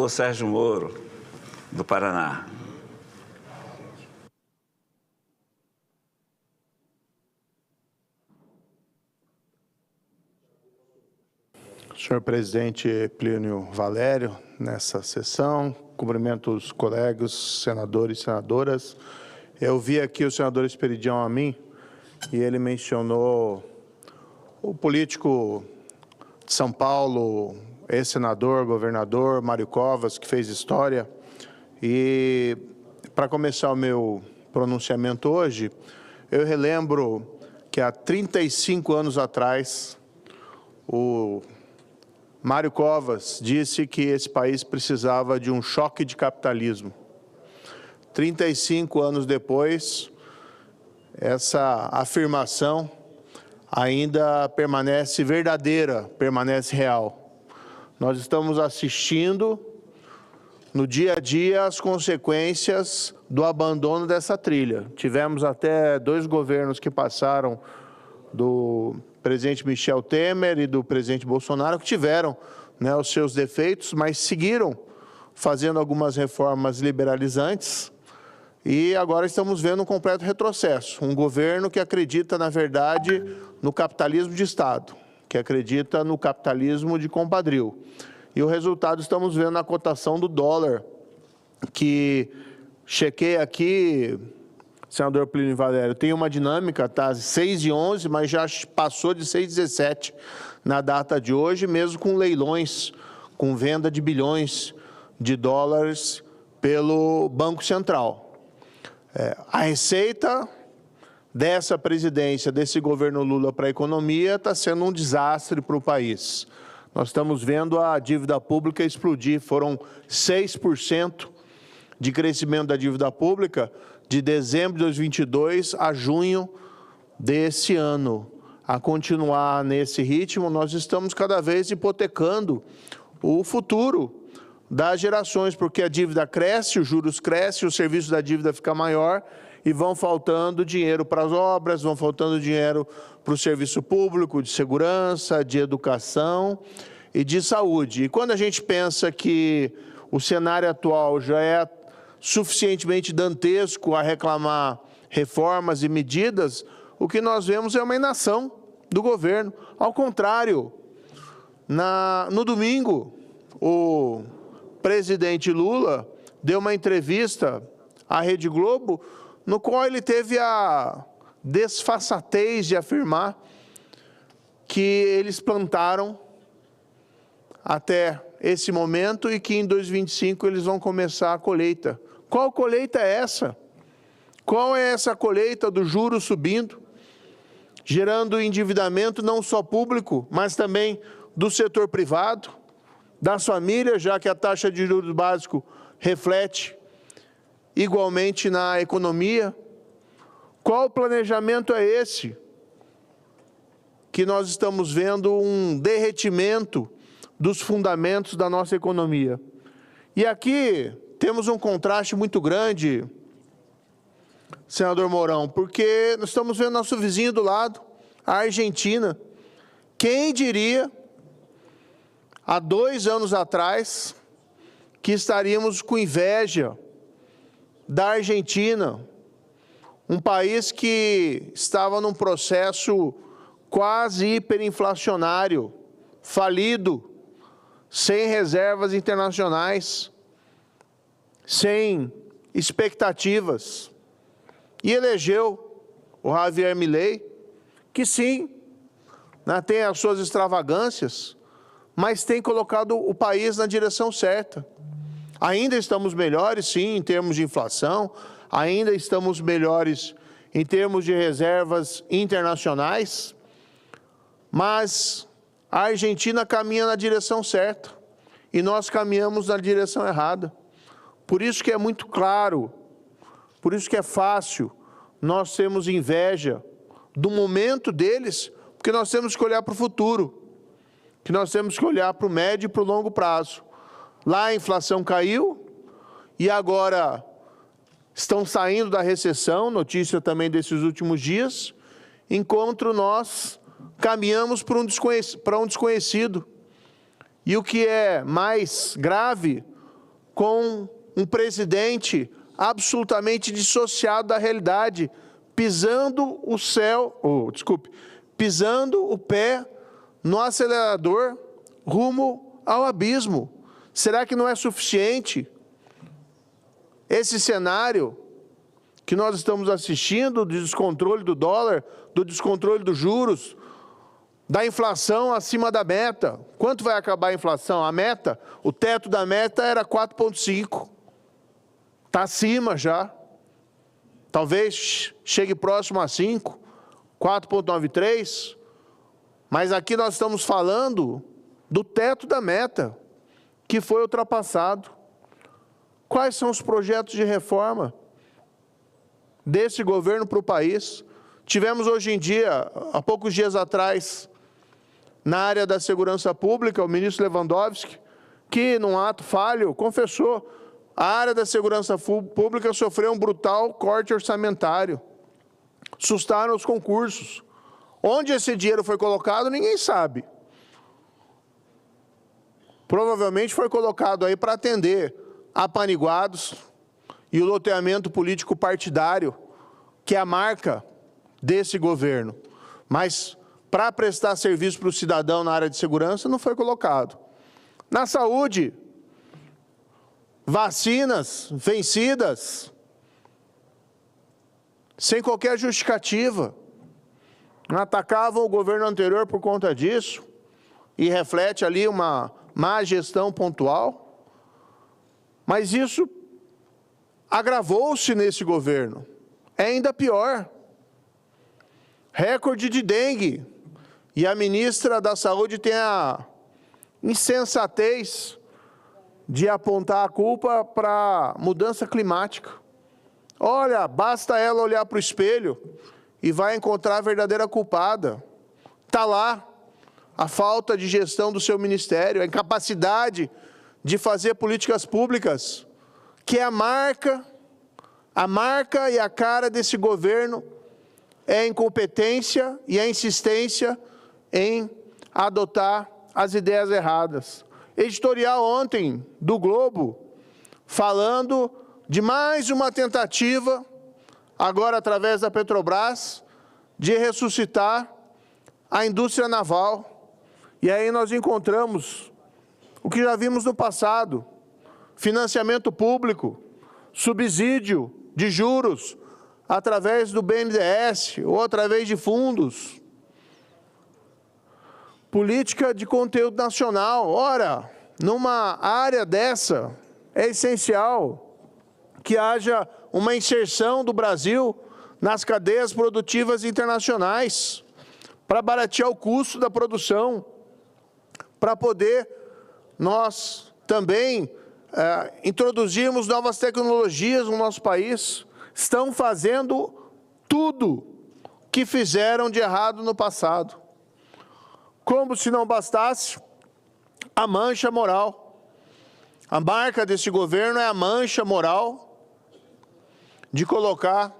senador Sérgio Moro, do Paraná. Senhor presidente Plínio Valério, nessa sessão, cumprimento os colegas, senadores e senadoras. Eu vi aqui o senador Esperidião a mim e ele mencionou o político de São Paulo, ex-senador, governador, Mário Covas, que fez história. E, para começar o meu pronunciamento hoje, eu relembro que há 35 anos atrás, o Mário Covas disse que esse país precisava de um choque de capitalismo. 35 anos depois, essa afirmação ainda permanece verdadeira, permanece real. Nós estamos assistindo no dia a dia as consequências do abandono dessa trilha. Tivemos até 2 governos que passaram, do presidente Michel Temer e do presidente Bolsonaro, que tiveram, os seus defeitos, mas seguiram fazendo algumas reformas liberalizantes e agora estamos vendo um completo retrocesso. Um governo que acredita, na verdade, no capitalismo de Estado, que acredita no capitalismo de compadrio. E o resultado estamos vendo na cotação do dólar, que chequei aqui, senador Plínio Valério, tem uma dinâmica, tá? 6,11, mas já passou de 6,17 na data de hoje, mesmo com leilões, com venda de bilhões de dólares pelo Banco Central. A receita dessa presidência, desse governo Lula para a economia, está sendo um desastre para o país. Nós estamos vendo a dívida pública explodir, foram 6% de crescimento da dívida pública de dezembro de 2022 a junho desse ano. A continuar nesse ritmo, nós estamos cada vez hipotecando o futuro das gerações, porque a dívida cresce, os juros crescem, o serviço da dívida fica maior e vão faltando dinheiro para as obras, vão faltando dinheiro para o serviço público, de segurança, de educação e de saúde. E quando a gente pensa que o cenário atual já é suficientemente dantesco a reclamar reformas e medidas, o que nós vemos é uma inação do governo. Ao contrário, no domingo, o presidente Lula deu uma entrevista à Rede Globo, no qual ele teve a desfaçatez de afirmar que eles plantaram até esse momento e que em 2025 eles vão começar a colheita. Qual colheita é essa? Qual é essa colheita do juro subindo, gerando endividamento não só público, mas também do setor privado, das famílias, já que a taxa de juros básico reflete igualmente na economia? Qual planejamento é esse? Que nós estamos vendo um derretimento dos fundamentos da nossa economia. E aqui temos um contraste muito grande, senador Mourão, porque nós estamos vendo nosso vizinho do lado, a Argentina. Quem diria, há 2 anos atrás, que estaríamos com inveja da Argentina, um país que estava num processo quase hiperinflacionário, falido, sem reservas internacionais, sem expectativas, e elegeu o Javier Milei, que sim, tem as suas extravagâncias, mas tem colocado o país na direção certa. Ainda estamos melhores, sim, em termos de inflação, ainda estamos melhores em termos de reservas internacionais, mas a Argentina caminha na direção certa e nós caminhamos na direção errada. Por isso que é muito claro, por isso que é fácil nós termos inveja do momento deles, porque nós temos que olhar para o futuro, que nós temos que olhar para o médio e para o longo prazo. Lá a inflação caiu e agora estão saindo da recessão, notícia também desses últimos dias, enquanto nós caminhamos para um desconhecido. E o que é mais grave, com um presidente absolutamente dissociado da realidade, pisando o pé no acelerador rumo ao abismo. Será que não é suficiente esse cenário que nós estamos assistindo, do descontrole do dólar, do descontrole dos juros, da inflação acima da meta? Quanto vai acabar a inflação? A meta, o teto da meta era 4,5. Está acima já. Talvez chegue próximo a 5, 4,93. Mas aqui nós estamos falando do teto da meta, que foi ultrapassado. Quais são os projetos de reforma desse governo para o país? Tivemos hoje em dia, há poucos dias atrás, na área da segurança pública, o ministro Lewandowski, que num ato falho, confessou, a área da segurança pública sofreu um brutal corte orçamentário. Sustaram os concursos. Onde esse dinheiro foi colocado, ninguém sabe. Provavelmente foi colocado aí para atender apaniguados e o loteamento político partidário, que é a marca desse governo. Mas para prestar serviço para o cidadão na área de segurança, não foi colocado. Na saúde, vacinas vencidas, sem qualquer justificativa. Atacavam o governo anterior por conta disso, e reflete ali uma má gestão pontual. Mas isso agravou-se nesse governo. É ainda pior. Recorde de dengue. E a ministra da Saúde tem a insensatez de apontar a culpa para a mudança climática. Olha, basta ela olhar para o espelho e vai encontrar a verdadeira culpada. Está lá a falta de gestão do seu ministério, a incapacidade de fazer políticas públicas, que é a marca e a cara desse governo, é a incompetência e a insistência em adotar as ideias erradas. Editorial ontem do Globo, falando de mais uma tentativa, agora através da Petrobras, de ressuscitar a indústria naval. E aí nós encontramos o que já vimos no passado: financiamento público, subsídio de juros através do BNDES ou através de fundos. Política de conteúdo nacional. Ora, numa área dessa, é essencial que haja uma inserção do Brasil nas cadeias produtivas internacionais, para baratear o custo da produção, para poder nós também introduzirmos novas tecnologias no nosso país. Estão fazendo tudo que fizeram de errado no passado. Como se não bastasse a mancha moral. A marca desse governo é a mancha moral de colocar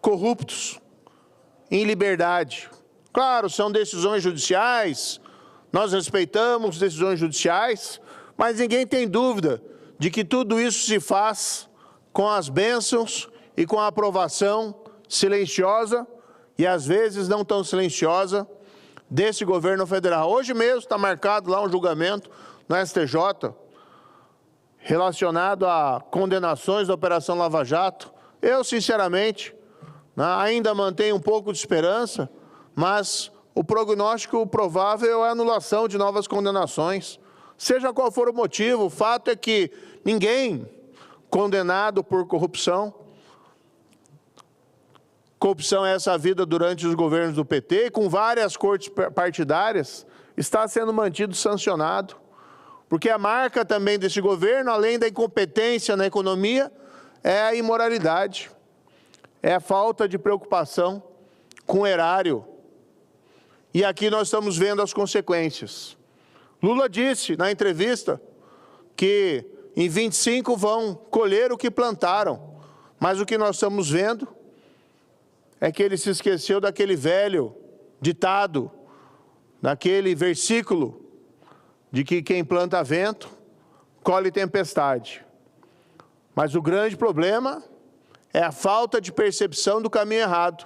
corruptos em liberdade. Claro, são decisões judiciais, nós respeitamos decisões judiciais, mas ninguém tem dúvida de que tudo isso se faz com as bênçãos e com a aprovação silenciosa, e às vezes não tão silenciosa, desse governo federal. Hoje mesmo está marcado lá um julgamento no STJ, relacionado a condenações da Operação Lava Jato. Eu, sinceramente, ainda mantenho um pouco de esperança, mas o prognóstico provável é a anulação de novas condenações. Seja qual for o motivo, o fato é que ninguém condenado por corrupção, corrupção é essa vida durante os governos do PT, com várias cortes partidárias, está sendo mantido sancionado. Porque a marca também desse governo, além da incompetência na economia, é a imoralidade, é a falta de preocupação com o erário. E aqui nós estamos vendo as consequências. Lula disse na entrevista que em 25 vão colher o que plantaram, mas o que nós estamos vendo é que ele se esqueceu daquele velho ditado, daquele versículo de que quem planta vento, colhe tempestade. Mas o grande problema é a falta de percepção do caminho errado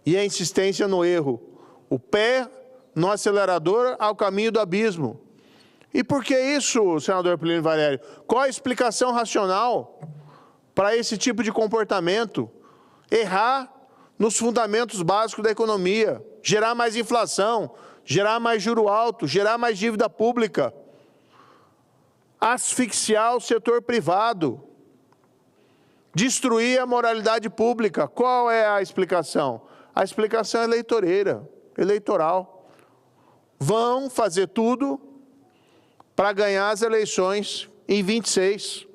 e a insistência no erro. O pé no acelerador ao caminho do abismo. E por que isso, senador Plínio Valério? Qual a explicação racional para esse tipo de comportamento? Errar nos fundamentos básicos da economia, gerar mais inflação, gerar mais juro alto, gerar mais dívida pública, asfixiar o setor privado, destruir a moralidade pública. Qual é a explicação? A explicação é eleitoral. Vão fazer tudo para ganhar as eleições em 26,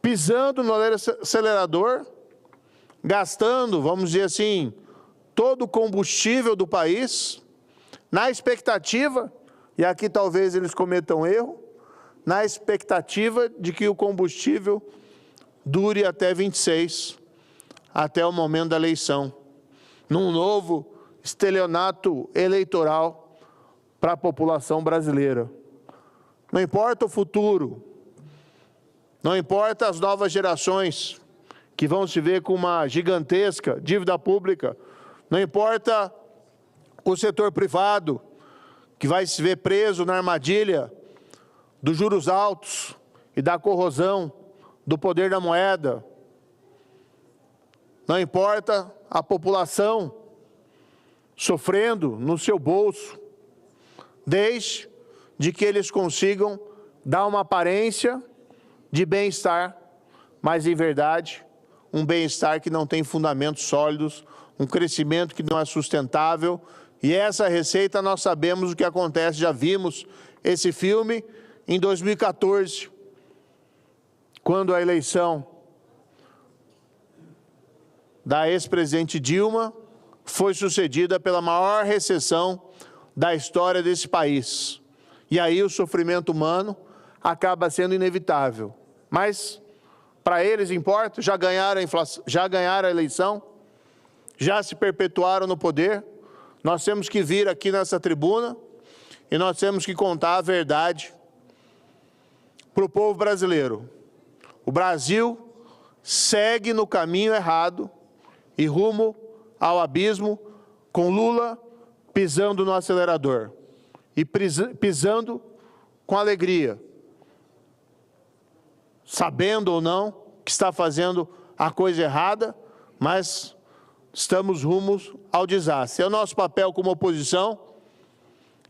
pisando no acelerador, gastando, vamos dizer assim, todo o combustível do país, na expectativa, e aqui talvez eles cometam erro, na expectativa de que o combustível dure até 26, até o momento da eleição, num novo estelionato eleitoral para a população brasileira. Não importa o futuro, não importa as novas gerações que vão se ver com uma gigantesca dívida pública, não importa o setor privado que vai se ver preso na armadilha dos juros altos e da corrosão do poder da moeda, não importa a população sofrendo no seu bolso, desde que eles consigam dar uma aparência de bem-estar, mas em verdade um bem-estar que não tem fundamentos sólidos, um crescimento que não é sustentável. E essa receita nós sabemos o que acontece, já vimos esse filme em 2014, quando a eleição da ex-presidente Dilma foi sucedida pela maior recessão da história desse país. E aí o sofrimento humano acaba sendo inevitável. Mas para eles importa, já ganharam a eleição, já se perpetuaram no poder. Nós temos que vir aqui nessa tribuna e nós temos que contar a verdade para o povo brasileiro. O Brasil segue no caminho errado e rumo ao abismo, com Lula pisando no acelerador e pisando com alegria, sabendo ou não que está fazendo a coisa errada, mas estamos rumos ao desastre. É o nosso papel como oposição,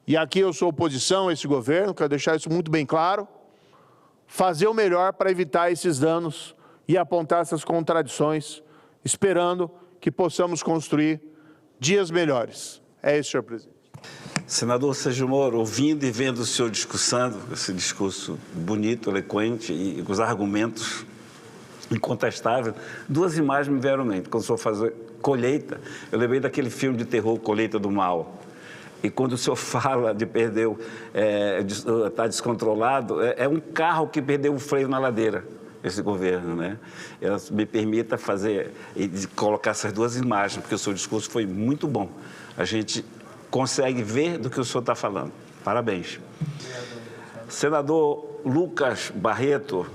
e aqui eu sou oposição a esse governo, quero deixar isso muito bem claro, fazer o melhor para evitar esses danos e apontar essas contradições, esperando que possamos construir dias melhores. É isso, senhor presidente. Senador Sérgio Moro, ouvindo e vendo o senhor discursando, esse discurso bonito, eloquente e com os argumentos incontestáveis, duas imagens me vieram à mente. Quando o senhor faz colheita, eu lembrei daquele filme de terror, Colheita do Mal. E quando o senhor fala de perder, está descontrolado, é um carro que perdeu o freio na ladeira, esse governo, né? Me permita fazer e colocar essas duas imagens, porque o seu discurso foi muito bom. A gente consegue ver do que o senhor está falando. Parabéns. Senador Lucas Barreto,